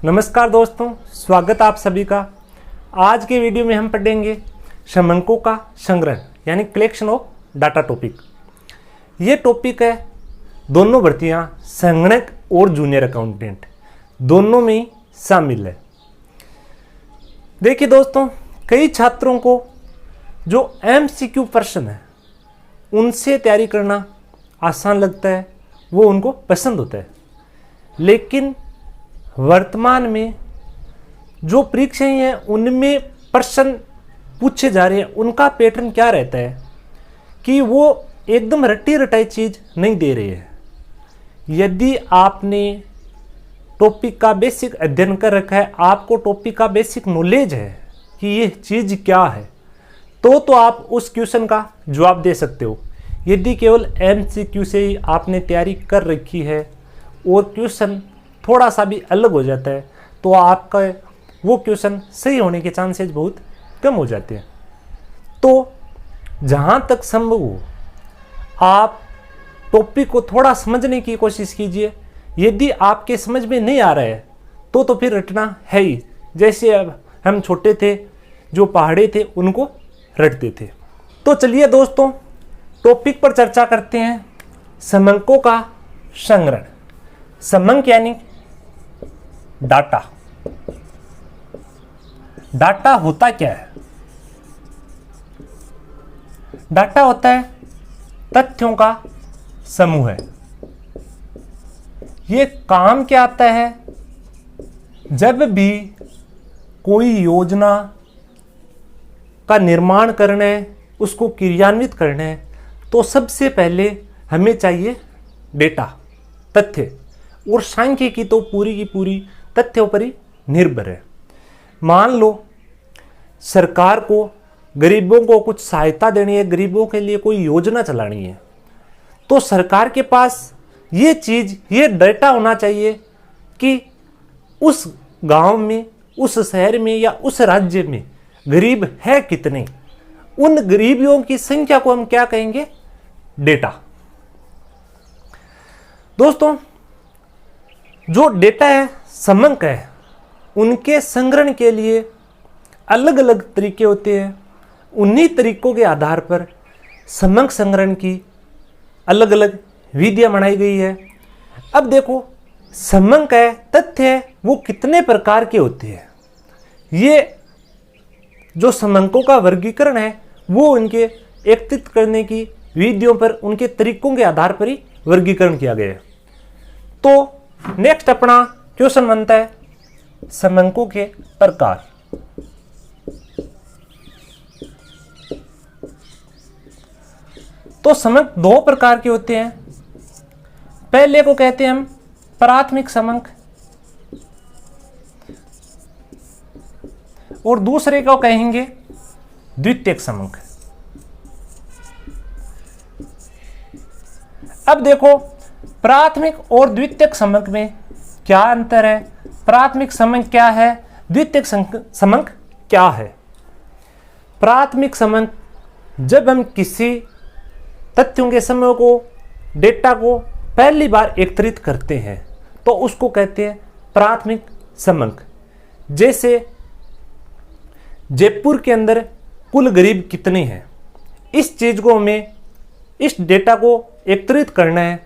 नमस्कार दोस्तों, स्वागत आप सभी का। आज के वीडियो में हम पढ़ेंगे समंकों का संग्रह यानी कलेक्शन ऑफ डाटा टॉपिक। ये टॉपिक है दोनों भर्तियां संगणक और जूनियर अकाउंटेंट दोनों में ही शामिल है। देखिए दोस्तों, कई छात्रों को जो MCQ प्रश्न है उनसे तैयारी करना आसान लगता है, वो उनको पसंद होता है। लेकिन वर्तमान में जो परीक्षाएं हैं उनमें प्रश्न पूछे जा रहे हैं, उनका पैटर्न क्या रहता है कि वो एकदम रटी रटाई चीज़ नहीं दे रहे हैं। यदि आपने टॉपिक का बेसिक अध्ययन कर रखा है, आपको टॉपिक का बेसिक नॉलेज है कि ये चीज़ क्या है, तो आप उस क्वेश्चन का जवाब दे सकते हो। यदि केवल MCQ से ही आपने तैयारी कर रखी है और क्वेश्चन थोड़ा सा भी अलग हो जाता है तो आपका वो क्वेश्चन सही होने के चांसेस बहुत कम हो जाते हैं। तो जहाँ तक संभव हो आप टॉपिक को थोड़ा समझने की कोशिश कीजिए। यदि आपके समझ में नहीं आ रहा है तो फिर रटना है ही। जैसे अब हम छोटे थे, जो पहाड़े थे उनको रटते थे। तो चलिए दोस्तों, टॉपिक पर चर्चा करते हैं। समंकों का संग्रह। समंक यानी डाटा। डाटा होता क्या है? डाटा होता है तथ्यों का समूह है। ये काम क्या आता है? जब भी कोई योजना का निर्माण करना है, उसको क्रियान्वित करना है, तो सबसे पहले हमें चाहिए डेटा, तथ्य। और सांख्यिकी तो पूरी की पूरी तथ्यों पर ही निर्भर है। मान लो सरकार को गरीबों को कुछ सहायता देनी है, गरीबों के लिए कोई योजना चलानी है, तो सरकार के पास ये चीज़, ये डेटा होना चाहिए कि उस गांव में, उस शहर में या उस राज्य में गरीब है कितने। उन गरीबियों की संख्या को हम क्या कहेंगे? डेटा। दोस्तों, जो डेटा है, समंक है, उनके संग्रहण के लिए अलग अलग तरीके होते हैं। उन्हीं तरीकों के आधार पर समंक संग्रहण की अलग अलग विधियां बनाई गई है। अब देखो, समंक है, तथ्य है, वो कितने प्रकार के होते हैं। ये जो समंकों का वर्गीकरण है वो उनके एकत्रित करने की विधियों पर, उनके तरीकों के आधार पर ही वर्गीकरण किया गया है। तो नेक्स्ट अपना क्वेश्चन बनता है समंकों के प्रकार। तो समंक दो प्रकार के होते हैं। पहले को कहते हैं हम प्राथमिक समंक और दूसरे को कहेंगे द्वितीयक समंक। अब देखो, प्राथमिक और द्वितीयक समंक में क्या अंतर है? प्राथमिक समंक क्या है? द्वितीयक समंक क्या है? प्राथमिक समंक, जब हम किसी तथ्यों के समूह को, डेटा को पहली बार एकत्रित करते हैं तो उसको कहते हैं प्राथमिक समंक। जैसे जयपुर के अंदर कुल गरीब कितने हैं, इस चीज को हमें, इस डेटा को एकत्रित करना है।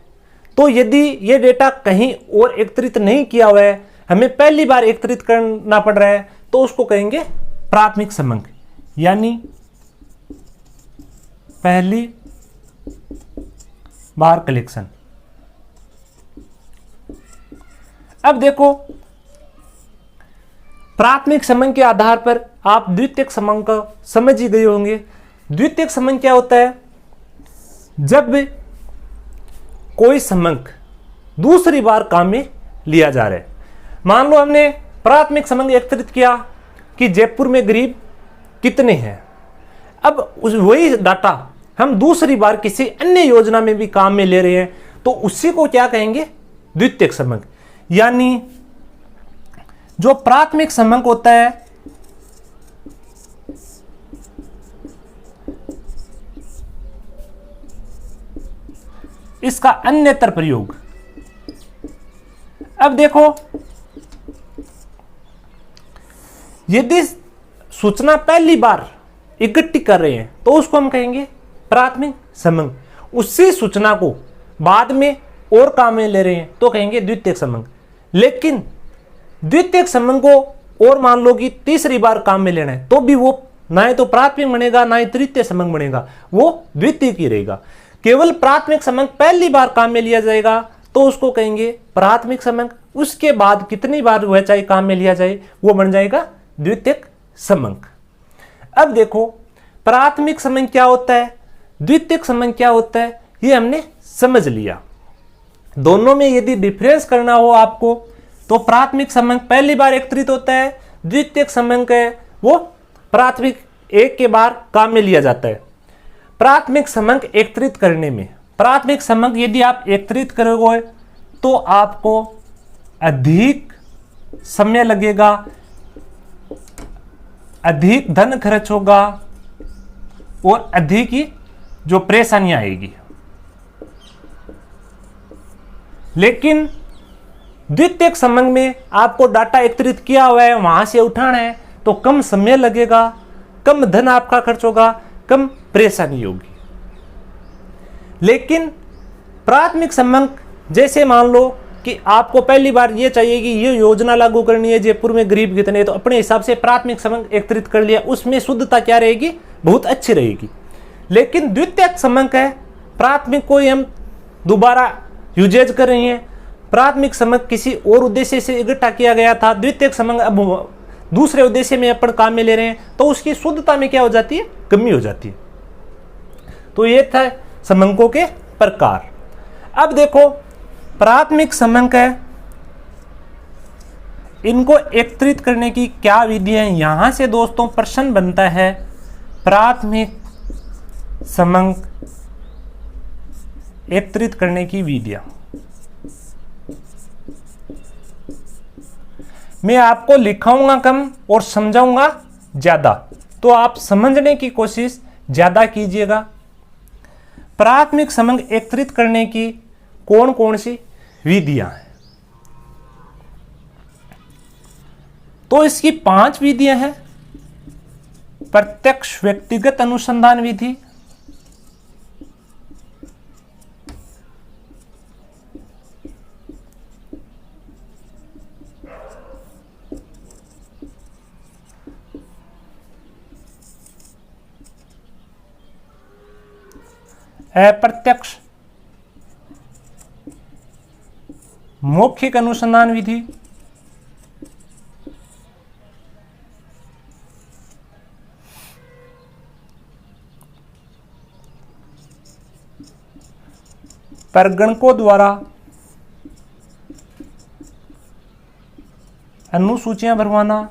तो यदि ये डेटा कहीं और एकत्रित नहीं किया हुआ है, हमें पहली बार एकत्रित करना पड़ रहा है, तो उसको कहेंगे प्राथमिक समंक यानी पहली बार कलेक्शन। अब देखो, प्राथमिक समंक के आधार पर आप द्वितीयक समंक समझ ही गए होंगे। द्वितीयक समंक क्या होता है? जब कोई समंक दूसरी बार काम में लिया जा रहा है। मान लो हमने प्राथमिक समंक एकत्रित किया कि जयपुर में गरीब कितने हैं। अब वही डाटा हम दूसरी बार किसी अन्य योजना में भी काम में ले रहे हैं, तो उसी को क्या कहेंगे? द्वितीयक समंक। यानी जो प्राथमिक समंक होता है इसका अन्यतर प्रयोग। अब देखो, यदि सूचना पहली बार इकट्ठी कर रहे हैं तो उसको हम कहेंगे प्राथमिक समंग। उसी सूचना को बाद में और काम में ले रहे हैं तो कहेंगे द्वितीयक समंग। लेकिन द्वितीयक समंग को और मान लो कि तीसरी बार काम में लेना है तो भी वो ना ही तो प्राथमिक बनेगा ना ही तृतीय समंग बनेगा, वो द्वितीयक ही रहेगा। केवल प्राथमिक समंग पहली बार काम में लिया जाएगा तो उसको कहेंगे प्राथमिक समंग। उसके बाद कितनी बार वह चाहे काम में लिया जाए वो बन जाएगा द्वितीयक समंग। अब देखो प्राथमिक समंग क्या होता है, द्वितीयक समंग क्या होता है, ये हमने समझ लिया। दोनों में यदि डिफरेंस करना हो आपको तो प्राथमिक समंग पहली बार एकत्रित होता है, द्वितीयक समंग है वो प्राथमिक एक के बार काम में लिया जाता है। प्राथमिक समंग एकत्रित करने में, प्राथमिक समंग यदि आप एकत्रित करोगे तो आपको अधिक समय लगेगा, अधिक धन खर्च होगा और अधिक ही जो परेशानियां आएगी। लेकिन द्वितीयक समंग में आपको डाटा एकत्रित किया हुआ है, वहां से उठाना है तो कम समय लगेगा, कम धन आपका खर्च होगा, कम परेशानी होगी। लेकिन प्राथमिक समंग जैसे मान लो कि आपको पहली बार ये चाहिए कि ये योजना लागू करनी है, जयपुर में गरीब कितने, तो अपने हिसाब से प्राथमिक समंग एकत्रित कर लिया, उसमें शुद्धता क्या रहेगी, बहुत अच्छी रहेगी। लेकिन द्वितीयक समंग है, प्राथमिक को हम दोबारा यूजेज कर रहे हैं, प्राथमिक समंग किसी और उद्देश्य से इकट्ठा किया गया था, द्वितीयक समंग अब दूसरे उद्देश्य में अपन काम में ले रहे हैं तो उसकी शुद्धता में क्या हो जाती है, कमी हो जाती है। तो ये था समंगों के प्रकार। अब देखो प्राथमिक समंग है, इनको एकत्रित करने की क्या विधि है। यहां से दोस्तों प्रश्न बनता है प्राथमिक समंग एकत्रित करने की विधियां। मैं आपको लिखाऊंगा कम और समझाऊंगा ज्यादा, तो आप समझने की कोशिश ज्यादा कीजिएगा। प्राथमिक समंग एकत्रित करने की कौन कौन सी विधियां हैं, तो इसकी 5 विधियां हैं। प्रत्यक्ष व्यक्तिगत अनुसंधान विधि, अप्रत्यक्ष मौखिक अनुसंधान विधि, परगणकों द्वारा अनुसूचियां भरवाना,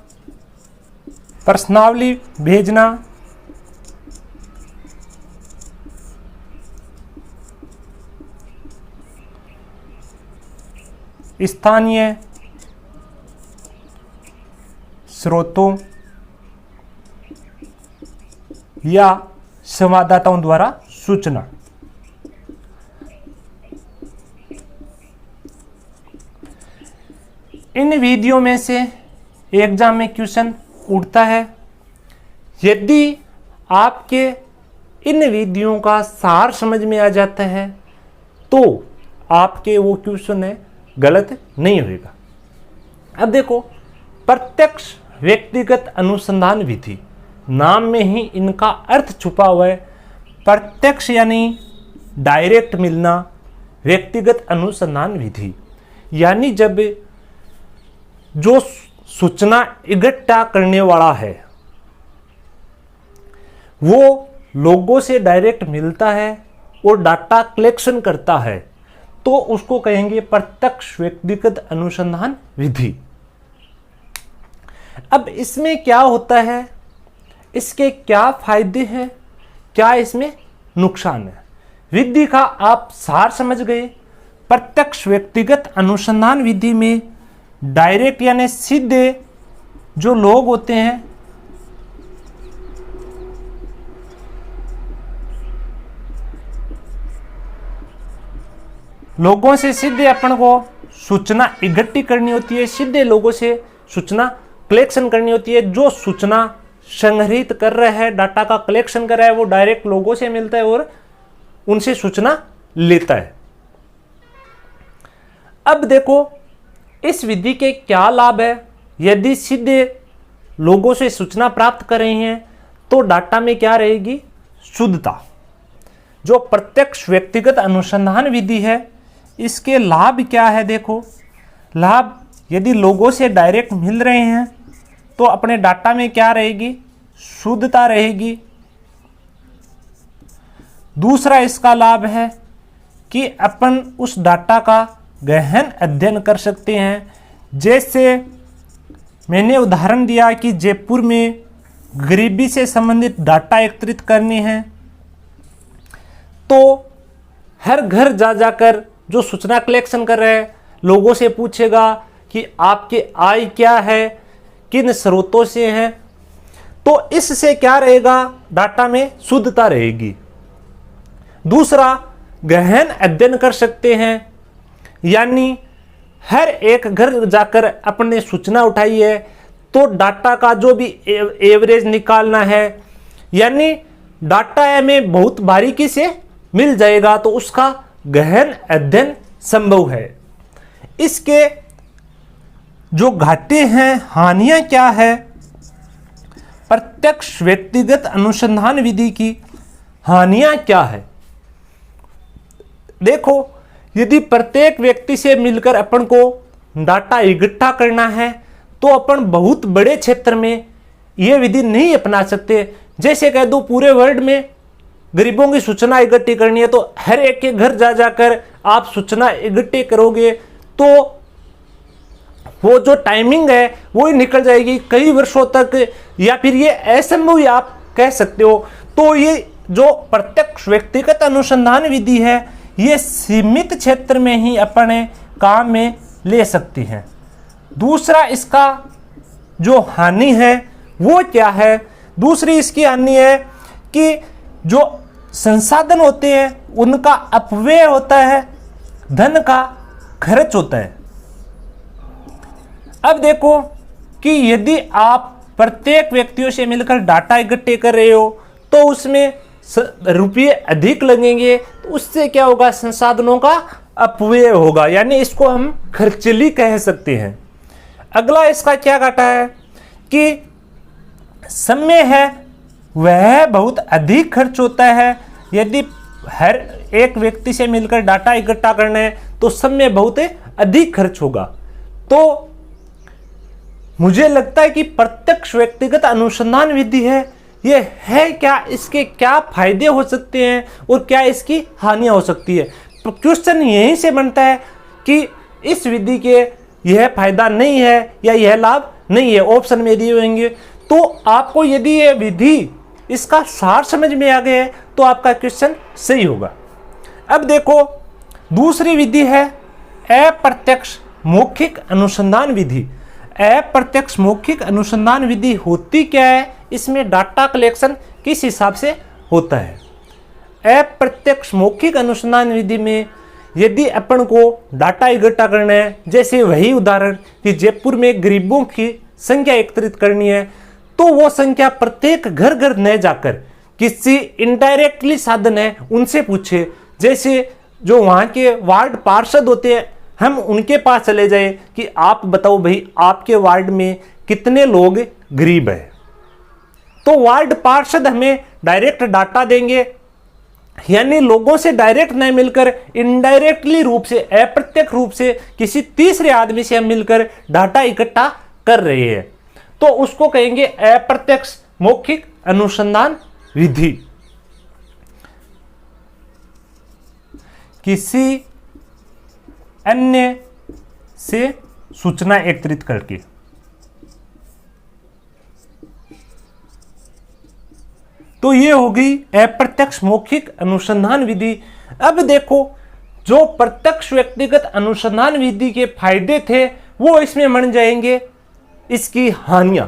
प्रश्नावली भेजना, स्थानीय स्रोतों या संवाददाताओं द्वारा सूचना। इन विधियों में से एग्जाम में क्वेश्चन उठता है। यदि आपके इन विधियों का सार समझ में आ जाता है तो आपके वो क्वेश्चन है गलत नहीं होगा। अब देखो प्रत्यक्ष व्यक्तिगत अनुसंधान विधि, नाम में ही इनका अर्थ छुपा हुआ है। प्रत्यक्ष यानी डायरेक्ट मिलना, व्यक्तिगत अनुसंधान विधि यानी जब जो सूचना इकट्ठा करने वाला है वो लोगों से डायरेक्ट मिलता है और डाटा कलेक्शन करता है तो उसको कहेंगे प्रत्यक्ष व्यक्तिगत अनुसंधान विधि। अब इसमें क्या होता है, इसके क्या फायदे हैं, क्या इसमें नुकसान है, विधि का आप सार समझ गए। प्रत्यक्ष व्यक्तिगत अनुसंधान विधि में डायरेक्ट यानी सीधे जो लोग होते हैं लोगों से सीधे अपन को सूचना इकट्ठी करनी होती है, सीधे लोगों से सूचना कलेक्शन करनी होती है, जो सूचना संग्रहित कर रहा है, डाटा का कलेक्शन कर रहा है, वो डायरेक्ट लोगों से मिलता है और उनसे सूचना लेता है। अब देखो इस विधि के क्या लाभ है। यदि सीधे लोगों से सूचना प्राप्त कर रहे हैं तो डाटा में क्या रहेगी, शुद्धता। जो प्रत्यक्ष व्यक्तिगत अनुसंधान विधि है इसके लाभ क्या है, देखो लाभ, यदि लोगों से डायरेक्ट मिल रहे हैं तो अपने डाटा में क्या रहेगी, शुद्धता रहेगी। दूसरा इसका लाभ है कि अपन उस डाटा का गहन अध्ययन कर सकते हैं। जैसे मैंने उदाहरण दिया कि जयपुर में गरीबी से संबंधित डाटा एकत्रित करने हैं, तो हर घर जा जाकर जो सूचना कलेक्शन कर रहे हैं, लोगों से पूछेगा कि आपकी आय क्या है, किन स्रोतों से है, तो इससे क्या रहेगा, डाटा में शुद्धता रहेगी। दूसरा, गहन अध्ययन कर सकते हैं, यानी हर एक घर जाकर अपने सूचना उठाई है तो डाटा का जो भी एवरेज निकालना है, यानी डाटा हमें बहुत बारीकी से मिल जाएगा, तो उसका गहन अध्ययन संभव है। इसके जो घाटे हैं, हानियां क्या है, प्रत्यक्ष व्यक्तिगत अनुसंधान विधि की हानियां क्या है। देखो यदि प्रत्येक व्यक्ति से मिलकर अपन को डाटा इकट्ठा करना है तो अपन बहुत बड़े क्षेत्र में यह विधि नहीं अपना सकते। जैसे कह दो पूरे वर्ल्ड में गरीबों की सूचना इकट्ठी करनी है तो हर एक के घर जा जाकर आप सूचना इकट्ठी करोगे तो वो जो टाइमिंग है वो ही निकल जाएगी कई वर्षों तक, या फिर ये असंभव ही आप कह सकते हो। तो ये जो प्रत्यक्ष व्यक्तिगत अनुसंधान विधि है ये सीमित क्षेत्र में ही अपने काम में ले सकती हैं। दूसरा इसका जो हानि है वो क्या है, दूसरी इसकी हानि है कि जो संसाधन होते हैं उनका अपव्यय होता है, धन का खर्च होता है। अब देखो कि यदि आप प्रत्येक व्यक्तियों से मिलकर डाटा इकट्ठे कर रहे हो तो उसमें रुपये अधिक लगेंगे, तो उससे क्या होगा, संसाधनों का अपव्यय होगा, यानी इसको हम खर्चीली कह सकते हैं। अगला इसका क्या घाटा है कि समय है वह बहुत अधिक खर्च होता है। यदि हर एक व्यक्ति से मिलकर डाटा इकट्ठा करना है तो समय बहुत अधिक खर्च होगा। तो मुझे लगता है कि प्रत्यक्ष व्यक्तिगत अनुसंधान विधि है ये है क्या, इसके क्या फायदे हो सकते हैं और क्या इसकी हानियां हो सकती है। तो क्वेश्चन यहीं से बनता है कि इस विधि के यह फायदा नहीं है या यह लाभ नहीं है, ऑप्शन में दिए होंगे। तो आपको यदि यह विधि इसका सार समझ में आ गया है तो आपका क्वेश्चन सही होगा। अब देखो दूसरी विधि है अप्रत्यक्ष मौखिक अनुसंधान विधि। अप्रत्यक्ष मौखिक अनुसंधान विधि होती क्या है, इसमें डाटा कलेक्शन किस हिसाब से होता है। अप्रत्यक्ष मौखिक अनुसंधान विधि में यदि अपन को डाटा इकट्ठा करना है, जैसे वही उदाहरण कि जयपुर में गरीबों की संख्या एकत्रित करनी है, तो वो संख्या प्रत्येक घर घर न जाकर किसी इनडायरेक्टली साधन है उनसे पूछे। जैसे जो वहाँ के वार्ड पार्षद होते हैं हम उनके पास चले जाए कि आप बताओ भाई आपके वार्ड में कितने लोग गरीब है, तो वार्ड पार्षद हमें डायरेक्ट डाटा देंगे। यानी लोगों से डायरेक्ट नहीं मिलकर इनडायरेक्टली रूप से, अप्रत्यक्ष रूप से किसी तीसरे आदमी से हम मिलकर डाटा इकट्ठा कर रहे हैं, तो उसको कहेंगे अप्रत्यक्ष मौखिक अनुसंधान विधि। किसी अन्य से सूचना एकत्रित करके। तो ये हो गई अप्रत्यक्ष मौखिक अनुसंधान विधि। अब देखो जो प्रत्यक्ष व्यक्तिगत अनुसंधान विधि के फायदे थे वो इसमें बन जाएंगे इसकी हानियां।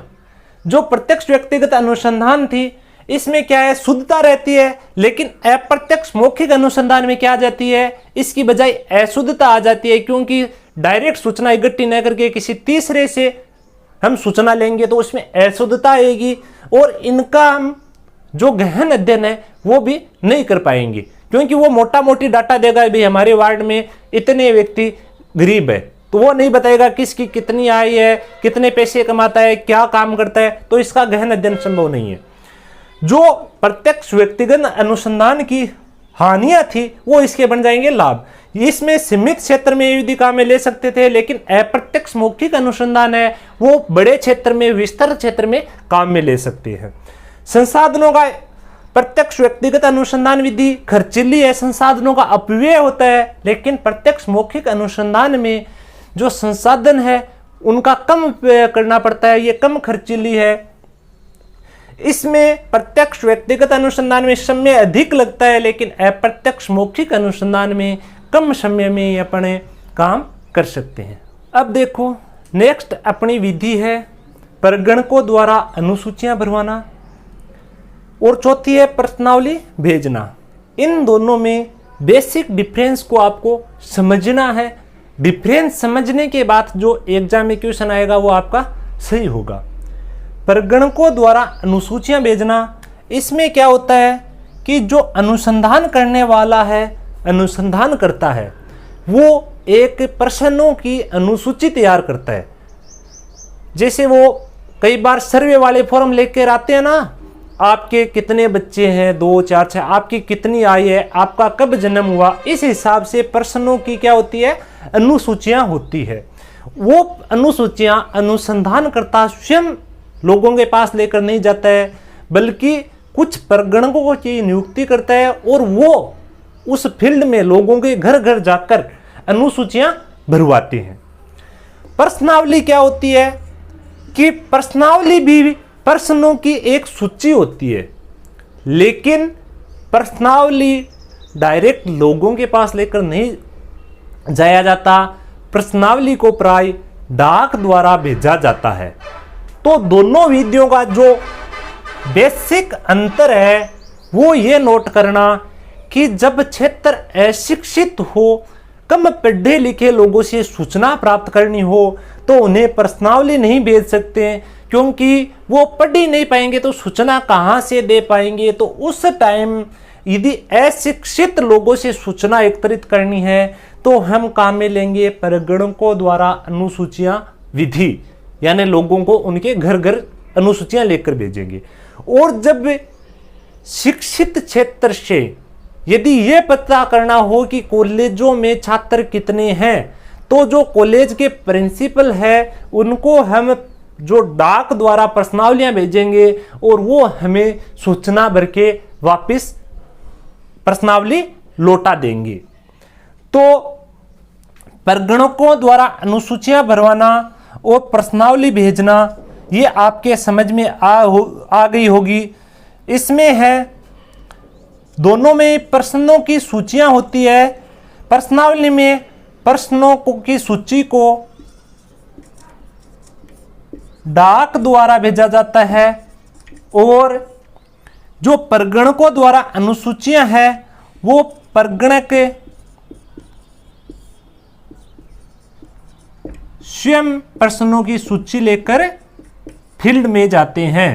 जो प्रत्यक्ष व्यक्तिगत अनुसंधान थी इसमें क्या है, शुद्धता रहती है, लेकिन अप्रत्यक्ष मौखिक अनुसंधान में क्या आ जाती है, इसकी बजाय अशुद्धता आ जाती है, क्योंकि डायरेक्ट सूचना इकट्ठी न करके किसी तीसरे से हम सूचना लेंगे तो उसमें अशुद्धता आएगी और इनका हम जो गहन अध्ययन है वो भी नहीं कर पाएंगे, क्योंकि वो मोटा मोटी डाटा देगा, भाई हमारे वार्ड में इतने व्यक्ति गरीब है, तो वो नहीं बताएगा किसकी कितनी आय है, कितने पैसे कमाता है, क्या काम करता है, तो इसका गहन अध्ययन संभव नहीं है। जो प्रत्यक्ष व्यक्तिगत अनुसंधान की हानियां थी वो इसके बन जाएंगे लाभ। इसमें सीमित क्षेत्र में यदि काम में ले सकते थे, लेकिन अप्रत्यक्ष मौखिक अनुसंधान है वो बड़े क्षेत्र में, विस्तृत क्षेत्र में काम में ले सकते हैं। संसाधनों का प्रत्यक्ष व्यक्तिगत अनुसंधान विधि खर्चीली है, संसाधनों का अपव्यय होता है, लेकिन प्रत्यक्ष मौखिक अनुसंधान में जो संसाधन है उनका कम व्यय करना पड़ता है, ये कम खर्चीली है। इसमें प्रत्यक्ष व्यक्तिगत अनुसंधान में समय अधिक लगता है, लेकिन अप्रत्यक्ष मौखिक अनुसंधान में कम समय में ये अपने काम कर सकते हैं। अब देखो नेक्स्ट अपनी विधि है प्रगणकों द्वारा अनुसूचियां भरवाना, और चौथी है प्रश्नावली भेजना। इन दोनों में बेसिक डिफरेंस को आपको समझना है। डिफरेंस समझने के बाद जो एग्जाम में क्वेश्चन आएगा वो आपका सही होगा। प्रगणकों द्वारा अनुसूचियां भेजना, इसमें क्या होता है कि जो अनुसंधान करने वाला है, अनुसंधान करता है, वो एक प्रश्नों की अनुसूची तैयार करता है। जैसे वो कई बार सर्वे वाले फॉर्म लेकर आते हैं ना, आपके कितने बच्चे हैं, 2 4 6, आपकी कितनी आय है, आपका कब जन्म हुआ, इस हिसाब से प्रश्नों की क्या होती है, अनुसूचियां होती है। वो अनुसूचियां अनुसंधानकर्ता स्वयं लोगों के पास लेकर नहीं जाता है, बल्कि कुछ प्रगणकों की नियुक्ति करता है और वो उस फील्ड में लोगों के घर घर जाकर अनुसूचियां भरवाते हैं। प्रश्नावली क्या होती है कि प्रश्नावली भी प्रश्नों की एक सूची होती है, लेकिन प्रश्नावली डायरेक्ट लोगों के पास लेकर नहीं जाया जाता, प्रश्नावली को प्राय डाक द्वारा भेजा जाता है। तो दोनों विधियों का जो बेसिक अंतर है वो ये नोट करना कि जब क्षेत्र अशिक्षित हो, कम पढ़े लिखे लोगों से सूचना प्राप्त करनी हो, तो उन्हें प्रश्नावली नहीं भेज सकते, क्योंकि वो पढ़ ही नहीं पाएंगे तो सूचना कहाँ से दे पाएंगे। तो उस टाइम यदि अशिक्षित लोगों से सूचना एकत्रित करनी है तो हम काम में लेंगे प्रगणकों द्वारा अनुसूचियां विधि, यानी लोगों को उनके घर घर अनुसूचियां लेकर भेजेंगे। और जब शिक्षित क्षेत्र से यदि ये पता करना हो कि कॉलेजों में छात्र कितने हैं, तो जो कॉलेज के प्रिंसिपल है उनको हम जो डाक द्वारा प्रश्नावलियां भेजेंगे और वो हमें सूचना भर के वापस प्रश्नावली लौटा देंगे। तो प्रगणकों द्वारा अनुसूचियां भरवाना और प्रश्नावली भेजना ये आपके समझ में आ गई होगी। इसमें है दोनों में प्रश्नों की सूचियां होती है। प्रश्नावली में प्रश्नों की सूची को डाक द्वारा भेजा जाता है और जो प्रगणकों द्वारा अनुसूचियां हैं वो प्रगणक स्वयं प्रश्नों की सूची लेकर फील्ड में जाते हैं।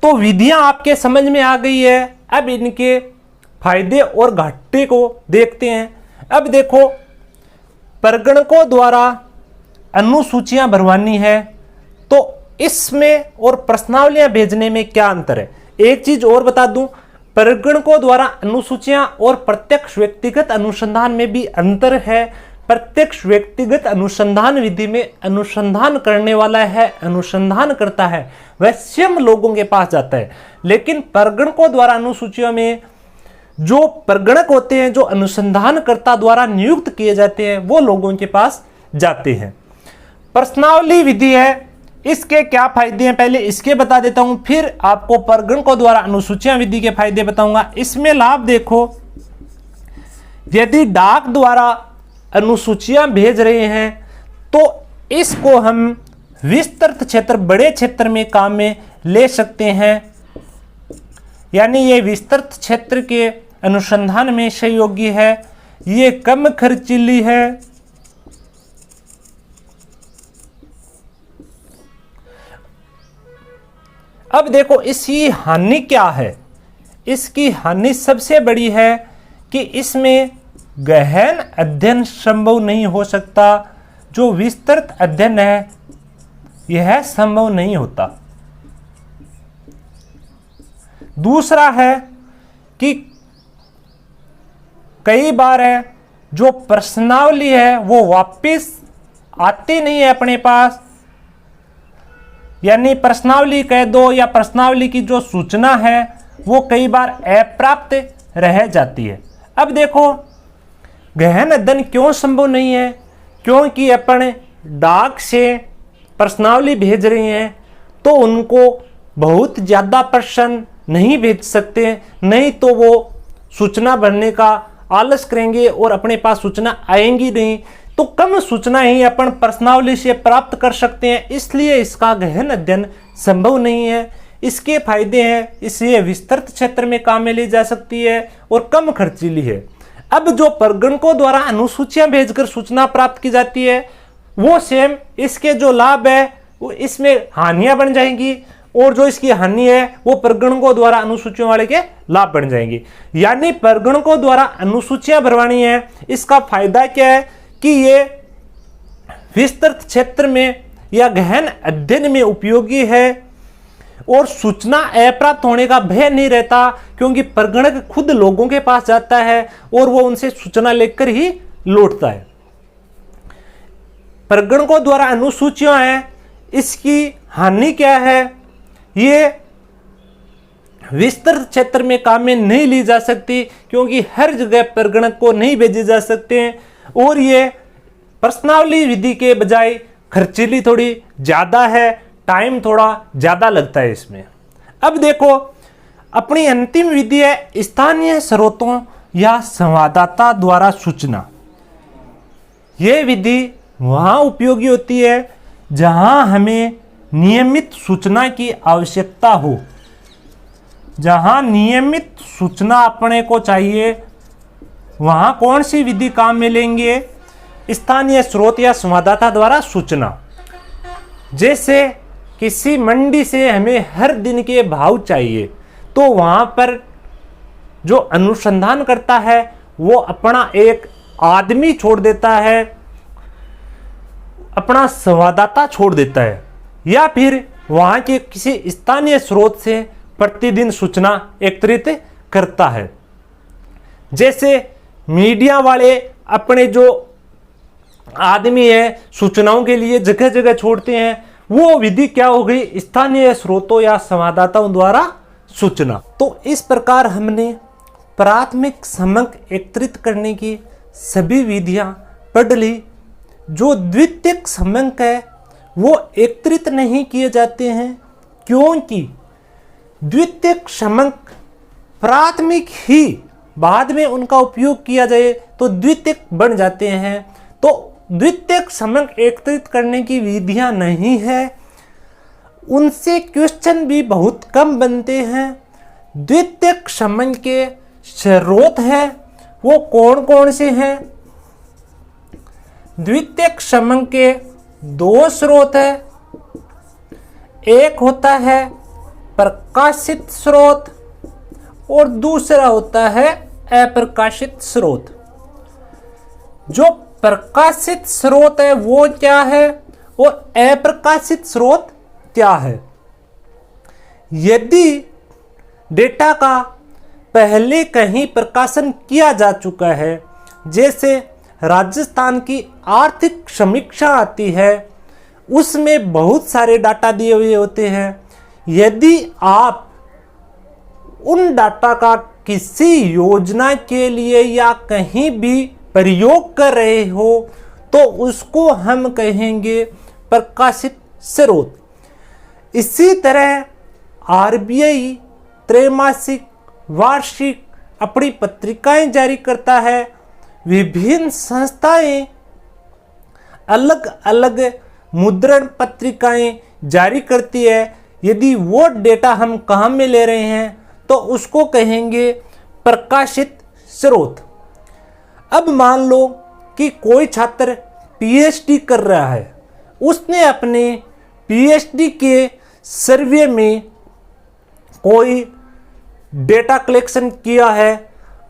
तो विधियां आपके समझ में आ गई है। अब इनके फायदे और घाटे को देखते हैं। अब देखो प्रगणकों द्वारा अनुसूचियां भरवानी है तो इसमें और प्रश्नावलियां भेजने में क्या अंतर है। एक चीज और बता दूं, प्रगणकों द्वारा अनुसूचियां और प्रत्यक्ष व्यक्तिगत अनुसंधान में भी अंतर है। प्रत्यक्ष व्यक्तिगत अनुसंधान विधि में अनुसंधान करने वाला है, अनुसंधान करता है, वह स्वयं लोगों के पास जाता है। लेकिन प्रगणकों द्वारा अनुसूचियों में जो प्रगणक होते हैं, जो अनुसंधानकर्ता द्वारा नियुक्त किए जाते हैं, वो लोगों के पास जाते हैं। प्रश्नावली विधि है, इसके क्या फायदे हैं पहले इसके बता देता हूं, फिर आपको प्रगणकों द्वारा अनुसूचियां विधि के फायदे बताऊंगा। इसमें लाभ देखो, यदि डाक द्वारा अनुसूचियां भेज रहे हैं तो इसको हम विस्तृत क्षेत्र, बड़े क्षेत्र में काम में ले सकते हैं, यानी ये विस्तृत क्षेत्र के अनुसंधान में सहयोगी है। ये कम खर्चीली है। अब देखो इसकी हानि क्या है। इसकी हानि सबसे बड़ी है कि इसमें गहन अध्ययन संभव नहीं हो सकता। जो विस्तृत अध्ययन है यह संभव नहीं होता। दूसरा है कि कई बार है जो प्रश्नावली है वो वापस आती नहीं है अपने पास, यानी प्रश्नावली कह दो या प्रश्नावली की जो सूचना है वो कई बार अप्राप्त रह जाती है। अब देखो गहन अध्ययन क्यों संभव नहीं है, क्योंकि अपन डाक से प्रश्नावली भेज रहे हैं तो उनको बहुत ज़्यादा प्रश्न नहीं भेज सकते, नहीं तो वो सूचना भरने का आलस करेंगे और अपने पास सूचना आएंगी नहीं। तो कम सूचना ही अपन प्रश्नावली से प्राप्त कर सकते हैं, इसलिए इसका गहन अध्ययन संभव नहीं है। इसके फायदे हैं, इसलिए विस्तृत क्षेत्र में काम में ली जा सकती है और कम खर्चीली है। अब जो प्रगणकों द्वारा अनुसूचियां भेजकर सूचना प्राप्त की जाती है वो सेम इसके जो लाभ है वो इसमें हानियां बन जाएंगी, और जो इसकी हानि है वो प्रगणकों द्वारा अनुसूचियों वाले के लाभ बन जाएंगी। यानी प्रगणकों द्वारा अनुसूचियां भरवानी है, इसका फायदा क्या है कि ये विस्तृत क्षेत्र में या गहन अध्ययन में उपयोगी है और सूचना अप्राप्त होने का भय नहीं रहता, क्योंकि प्रगणक खुद लोगों के पास जाता है और वो उनसे सूचना लेकर ही लौटता है। प्रगणकों द्वारा अनुसूचियां हैं, इसकी हानि क्या है, ये विस्तृत क्षेत्र में काम में नहीं ली जा सकती, क्योंकि हर जगह प्रगणक को नहीं भेजे जा सकते हैं, और ये प्रश्नावली विधि के बजाय खर्चीली थोड़ी ज़्यादा है, टाइम थोड़ा ज़्यादा लगता है इसमें। अब देखो अपनी अंतिम विधि है स्थानीय स्रोतों या संवाददाता द्वारा सूचना। ये विधि वहाँ उपयोगी होती है जहाँ हमें नियमित सूचना की आवश्यकता हो। जहाँ नियमित सूचना अपने को चाहिए वहाँ कौन सी विधि काम में लेंगे, स्थानीय स्रोत या संवाददाता द्वारा सूचना। जैसे किसी मंडी से हमें हर दिन के भाव चाहिए, तो वहाँ पर जो अनुसंधान करता है वो अपना एक आदमी छोड़ देता है, अपना संवाददाता छोड़ देता है, या फिर वहाँ के किसी स्थानीय स्रोत से प्रतिदिन सूचना एकत्रित करता है। जैसे मीडिया वाले अपने जो आदमी है सूचनाओं के लिए जगह जगह छोड़ते हैं, वो विधि क्या हो गई, स्थानीय स्रोतों या संवाददाताओं द्वारा सूचना। तो इस प्रकार हमने प्राथमिक समंक एकत्रित करने की सभी विधियां पढ़ ली। जो द्वितीयक समंक है वो एकत्रित नहीं किए जाते हैं, क्योंकि द्वितीयक समंक प्राथमिक ही बाद में उनका उपयोग किया जाए तो द्वितीयक बन जाते हैं। तो द्वितीयक समंक एकत्रित करने की विधियां नहीं है, उनसे क्वेश्चन भी बहुत कम बनते हैं। द्वितीयक समंक के स्रोत हैं वो कौन कौन से हैं? द्वितीयक समंक के दो स्रोत है, एक होता है प्रकाशित स्रोत और दूसरा होता है अप्रकाशित स्रोत। जो प्रकाशित स्रोत है वो क्या है और अप्रकाशित स्रोत क्या है? यदि डेटा का पहले कहीं प्रकाशन किया जा चुका है, जैसे राजस्थान की आर्थिक समीक्षा आती है, उसमें बहुत सारे डाटा दिए हुए होते हैं। यदि आप उन डाटा का किसी योजना के लिए या कहीं भी प्रयोग कर रहे हो तो उसको हम कहेंगे प्रकाशित स्रोत। इसी तरह आरबीआई त्रैमासिक वार्षिक अपनी पत्रिकाएं जारी करता है, विभिन्न संस्थाएं अलग अलग मुद्रण पत्रिकाएं जारी करती है। यदि वो डेटा हम कहाँ में ले रहे हैं तो उसको कहेंगे प्रकाशित स्रोत। अब मान लो कि कोई छात्र पीएचडी कर रहा है, उसने अपने पीएचडी के सर्वे में कोई डेटा कलेक्शन किया है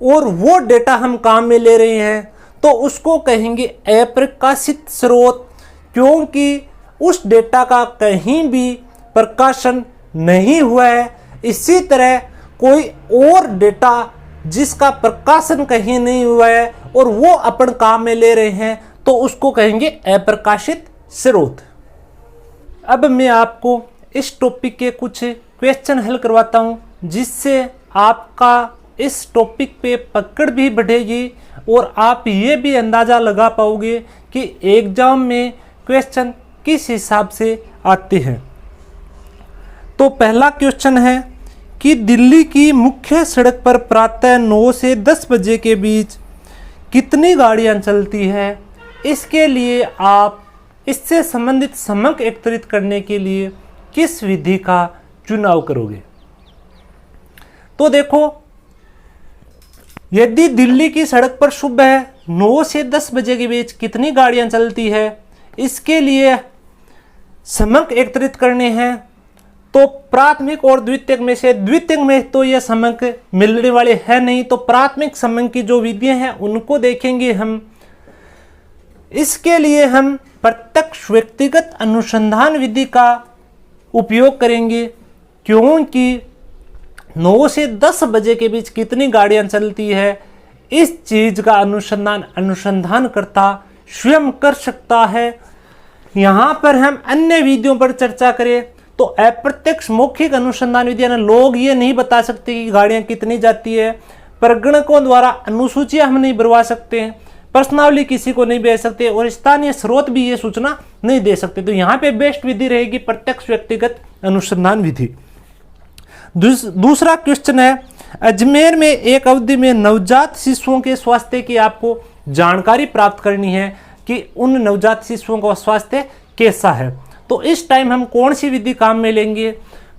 और वो डेटा हम काम में ले रहे हैं, तो उसको कहेंगे अप्रकाशित स्रोत, क्योंकि उस डेटा का कहीं भी प्रकाशन नहीं हुआ है। इसी तरह कोई और डेटा जिसका प्रकाशन कहीं नहीं हुआ है और वो अपन काम में ले रहे हैं, तो उसको कहेंगे अप्रकाशित स्रोत। अब मैं आपको इस टॉपिक के कुछ क्वेश्चन हल करवाता हूं, जिससे आपका इस टॉपिक पे पकड़ भी बढ़ेगी और आप ये भी अंदाज़ा लगा पाओगे कि एग्जाम में क्वेश्चन किस हिसाब से आते हैं। तो पहला क्वेश्चन है कि दिल्ली की मुख्य सड़क पर प्रातः 9 से 10 बजे के बीच कितनी गाड़ियां चलती है। इसके लिए आप इससे संबंधित समक एकत्रित करने के लिए किस विधि का चुनाव करोगे। तो देखो, यदि दिल्ली की सड़क पर सुबह 9 से 10 बजे के बीच कितनी गाड़ियां चलती है, इसके लिए समक एकत्रित करने हैं, तो प्राथमिक और द्वितीयक में से द्वितीयक में तो यह समक मिलने वाले हैं नहीं, तो प्राथमिक समक की जो विधियां हैं उनको देखेंगे हम। इसके लिए हम प्रत्यक्ष व्यक्तिगत अनुसंधान विधि का उपयोग करेंगे, क्योंकि 9 से 10 बजे के बीच कितनी गाड़ियां चलती है, इस चीज का अनुसंधानकर्ता स्वयं कर सकता है। यहां पर हम अन्य विधियों पर चर्चा करें तो अप्रत्यक्ष मौखिक अनुसंधान विधि, लोग ये नहीं बता सकते कि गाड़ियां कितनी जाती है, प्रगणकों द्वारा अनुसूचियां हम नहीं भरवा सकते हैं, प्रश्नावली किसी को नहीं भेज सकते और स्थानीय स्रोत भी ये सूचना नहीं दे सकते। तो यहाँ पे बेस्ट विधि रहेगी प्रत्यक्ष व्यक्तिगत अनुसंधान विधि। दूसरा क्वेश्चन है, अजमेर में एक अवधि में नवजात शिशुओं के स्वास्थ्य की आपको जानकारी प्राप्त करनी है कि उन नवजात शिशुओं का स्वास्थ्य कैसा है। तो इस टाइम हम कौन सी विधि काम में लेंगे।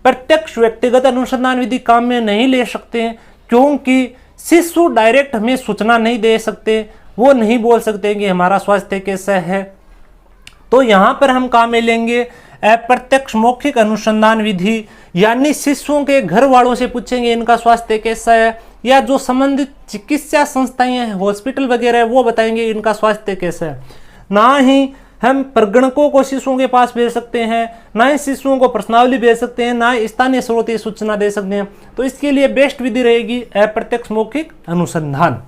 प्रत्यक्ष व्यक्तिगत अनुसंधान विधि काम में नहीं ले सकते हैं, क्योंकि शिशु डायरेक्ट हमें सूचना नहीं दे सकते, वो नहीं बोल सकते कि हमारा स्वास्थ्य कैसा है। तो यहां पर हम काम में लेंगे अप्रत्यक्ष मौखिक अनुसंधान विधि, यानी शिशुओं के घर वालों से पूछेंगे इनका स्वास्थ्य कैसा है, या जो संबंधित चिकित्सा संस्थाएं हैं, हॉस्पिटल वगैरह, वो बताएंगे इनका स्वास्थ्य कैसा है। ना ही हम प्रगणकों को शिशुओं के पास भेज सकते हैं, ना ही शिशुओं को प्रश्नावली भेज सकते हैं, ना ही स्थानीय स्रोत सूचना दे सकते हैं। तो इसके लिए बेस्ट विधि रहेगी अप्रत्यक्ष मौखिक अनुसंधान।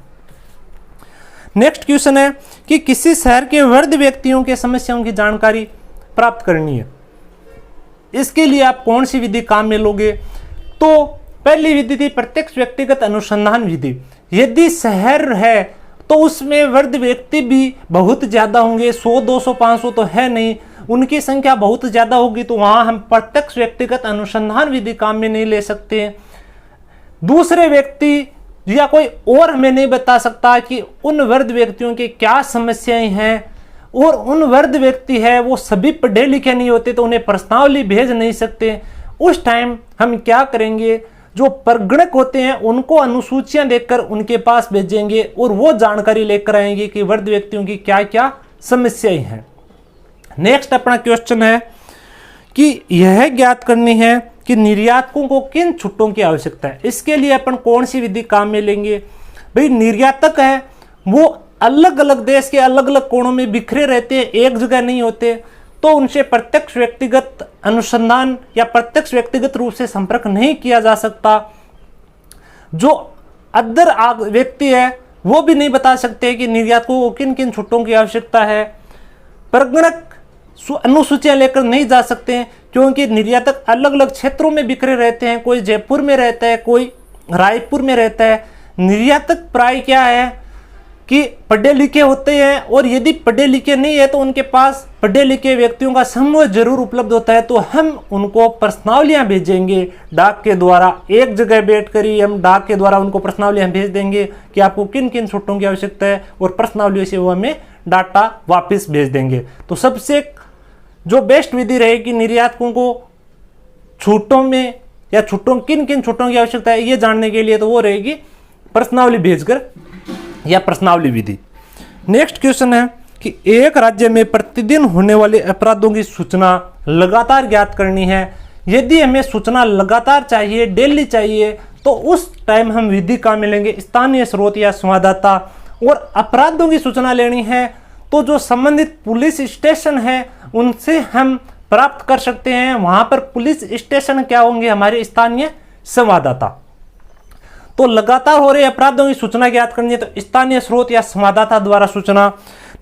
नेक्स्ट क्वेश्चन है कि किसी शहर के वृद्ध व्यक्तियों के समस्याओं की जानकारी प्राप्त करनी है, इसके लिए आप कौन सी विधि काम में लोगे। तो पहली विधि थी प्रत्यक्ष व्यक्तिगत अनुसंधान विधि। यदि शहर है तो उसमें वृद्ध व्यक्ति भी बहुत ज्यादा होंगे, 100, 200, 500 तो है नहीं, उनकी संख्या बहुत ज्यादा होगी, तो वहां हम प्रत्यक्ष व्यक्तिगत अनुसंधान विधि काम में नहीं ले सकते। दूसरे व्यक्ति या कोई और हमें नहीं बता सकता कि उन वृद्ध व्यक्तियों की क्या समस्याएं हैं, और उन वृद्ध व्यक्ति है वो सभी पढ़े लिखे नहीं होते, तो उन्हें प्रश्नावली भेज नहीं सकते। उस टाइम हम क्या करेंगे, जो प्रगणक होते हैं उनको अनुसूचियां देकर उनके पास भेजेंगे और वो जानकारी लेकर आएंगे कि वृद्ध व्यक्तियों की क्या क्या समस्याएं हैं। नेक्स्ट अपना क्वेश्चन है कि यह ज्ञात करनी है कि निर्यातकों को किन छूटों की आवश्यकता है। इसके लिए अपन कौन सी विधि काम में लेंगे। भाई, निर्यातक है वो अलग अलग देश के अलग अलग कोणों में बिखरे रहते हैं, एक जगह नहीं होते, तो उनसे प्रत्यक्ष व्यक्तिगत अनुसंधान या प्रत्यक्ष व्यक्तिगत रूप से संपर्क नहीं किया जा सकता। जो अदर व्यक्ति है वो भी नहीं बता सकते कि निर्यातकों को किन किन छूटों की आवश्यकता है। प्रगणक अनुसूचियां लेकर नहीं जा सकते हैं, क्योंकि निर्यातक अलग अलग क्षेत्रों में बिखरे रहते हैं, कोई जयपुर में रहता है, कोई रायपुर में रहता है। निर्यातक प्राय क्या है कि पढ़े लिखे होते हैं, और यदि पढ़े लिखे नहीं है तो उनके पास पढ़े लिखे व्यक्तियों का समूह जरूर उपलब्ध होता है, तो हम उनको प्रश्नावलियां भेजेंगे डाक के द्वारा। एक जगह बैठकर ही हम डाक के द्वारा उनको प्रश्नावलियां भेज देंगे कि आपको किन किन छूटों की आवश्यकता है, और प्रश्नावलियों से वो हमें डाटा वापस भेज देंगे। तो सबसे जो बेस्ट विधि रहेगी निर्यातकों को छूटों में या छूटों किन किन छूटों की आवश्यकता है ये जानने के लिए, तो वो रहेगी प्रश्नावली भेजकर या प्रश्नावली विधि। नेक्स्ट क्वेश्चन है कि एक राज्य में प्रतिदिन होने वाले अपराधों की सूचना लगातार ज्ञात करनी है। यदि हमें सूचना लगातार चाहिए, डेली चाहिए, तो उस टाइम हम विधि कहाँ मिलेंगे? स्थानीय स्रोत या संवाददाता। और अपराधों की सूचना लेनी है तो जो संबंधित पुलिस स्टेशन है उनसे हम प्राप्त कर सकते हैं। वहां पर पुलिस स्टेशन क्या होंगे? हमारे स्थानीय संवाददाता। तो लगातार हो रहे अपराधों की सूचना ज्ञात करनी है तो स्थानीय स्रोत या संवाददाता द्वारा सूचना।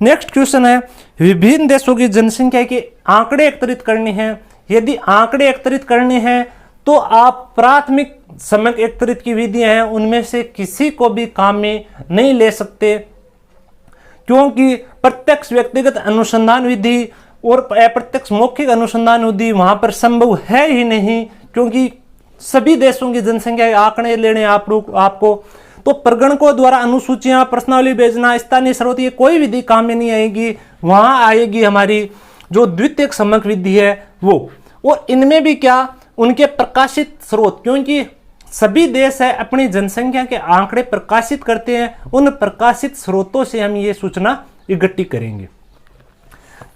नेक्स्ट क्वेश्चन है विभिन्न देशों की जनसंख्या के आंकड़े एकत्रित करने हैं। यदि आंकड़े एकत्रित करने हैं तो आप प्राथमिक समक एकत्रित की विधियां हैं उनमें से किसी को भी काम में नहीं ले सकते, क्योंकि प्रत्यक्ष व्यक्तिगत अनुसंधान विधि और अप्रत्यक्ष मौखिक अनुसंधान विधि वहां पर संभव है ही नहीं, क्योंकि सभी देशों की जनसंख्या के आंकड़े लेने आपको तो प्रगणकों द्वारा अनुसूचियां, प्रश्नावली भेजना, स्थानीय स्रोत, ये कोई विधि काम में नहीं आएगी। वहां आएगी हमारी जो द्वितीयक समक विधि है वो। और इनमें भी क्या? उनके प्रकाशित स्रोत, क्योंकि सभी देश है अपनी जनसंख्या के आंकड़े प्रकाशित करते हैं, उन प्रकाशित स्रोतों से हम ये सूचना इकट्ठी करेंगे।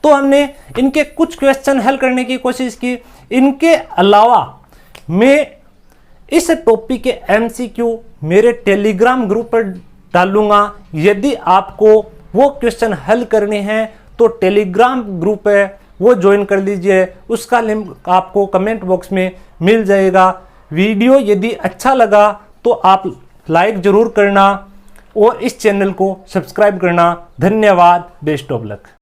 तो हमने इनके कुछ क्वेश्चन हल करने की कोशिश की। इनके अलावा मैं इस टॉपिक के MCQ मेरे टेलीग्राम ग्रुप पर डालूंगा। यदि आपको वो क्वेश्चन हल करने हैं तो टेलीग्राम ग्रुप है वो ज्वाइन कर लीजिए, उसका लिंक आपको कमेंट बॉक्स में मिल जाएगा। वीडियो यदि अच्छा लगा तो आप लाइक जरूर करना और इस चैनल को सब्सक्राइब करना। धन्यवाद। Best of luck.